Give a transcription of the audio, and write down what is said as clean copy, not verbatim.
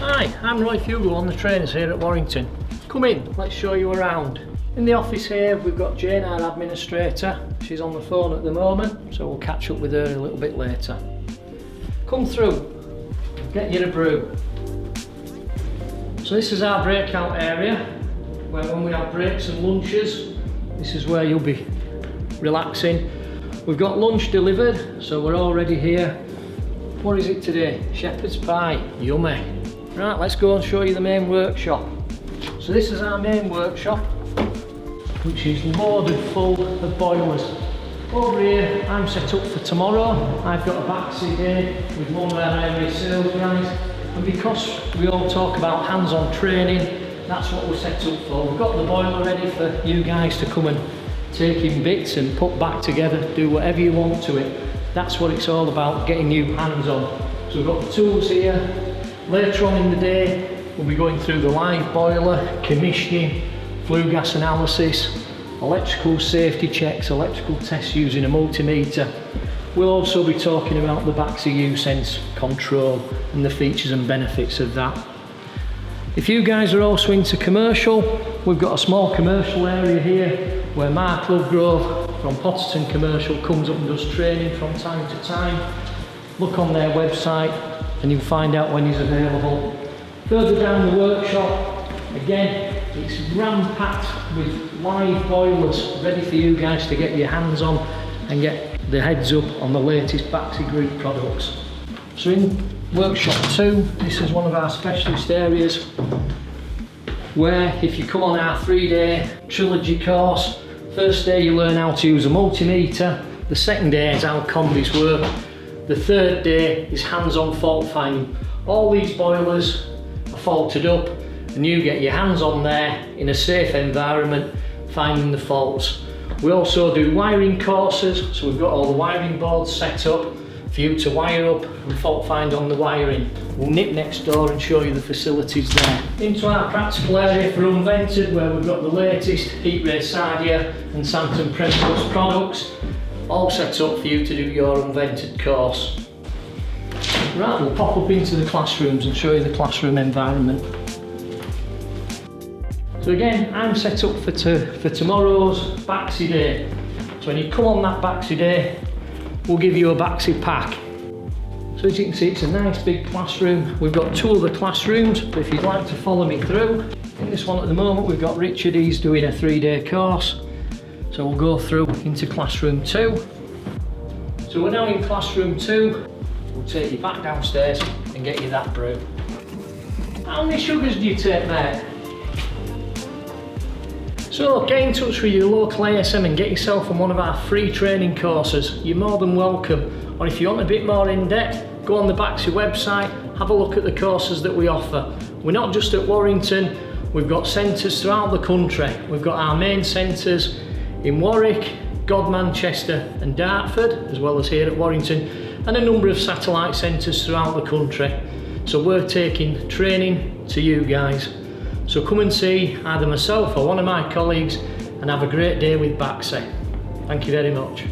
Hi, I'm Roy Fugler, one of the trainers here at Warrington. Come in, let's show you around. In the office here we've got Jane, our administrator. She's on the phone at the moment, so we'll catch up with her a little bit later. Come through, get you a brew. So this is our breakout area, where when we have breaks and lunches, this is where you'll be relaxing. We've got lunch delivered, so we're already here. What is it today? Shepherd's pie, yummy. Right, let's go and show you the main workshop. So this is our main workshop, which is loaded full of boilers. Over here, I'm set up for tomorrow. I've got a Baxi day with one of our area sales guys. And because we all talk about hands-on training, that's what we're set up for. We've got the boiler ready for you guys to come and take in bits and put back together, do whatever you want to it. That's what it's all about, getting you hands-on. So we've got the tools here. Later on in the day, we'll be going through the live boiler, commissioning, flue gas analysis, electrical safety checks, electrical tests using a multimeter. We'll also be talking about the Baxi U-Sense control and the features and benefits of that. If you guys are also into commercial, we've got a small commercial area here where Mark Lovegrove from Potterton Commercial comes up and does training from time to time. Look on their website and you'll find out when he's available. Further down the workshop, again, it's ram-packed with live boilers ready for you guys to get your hands on and get the heads up on the latest Baxi Group products. So in workshop 2, this is one of our specialist areas where if you come on our 3-day trilogy course, first day you learn how to use a multimeter, the second day is how combis work, the third day is hands-on fault finding. All these boilers are faulted up and you get your hands on there in a safe environment finding the faults. We also do wiring courses, so we've got all the wiring boards set up for you to wire up and fault find on the wiring. We'll nip next door and show you the facilities there. Into our practical area for unvented, where we've got the latest Heat Ray Sardia and Santon Premix products, all set up for you to do your unvented course. Right, we'll pop up into the classrooms and show you the classroom environment. So again, I'm set up for tomorrow's Baxi day. So when you come on that Baxi day, we'll give you a Baxi pack. So as you can see, it's a nice big classroom. We've got 2 other classrooms, but if you'd like to follow me through, in this one at the moment we've got Richard, he's doing a 3-day course. So we'll go through into classroom 2. So we're now in classroom 2. We'll take you back downstairs and get you that brew. How many sugars do you take, mate? So get in touch with your local ASM and get yourself on one of our free training courses. You're more than welcome. Or if you want a bit more in depth, go on the Baxi website, have a look at the courses that we offer. We're not just at Warrington, we've got centres throughout the country. We've got our main centres in Warwick, Manchester and Dartford, as well as here at Warrington, and a number of satellite centres throughout the country. So we're taking training to you guys. So come and see either myself or one of my colleagues and have a great day with Baxi. Thank you very much.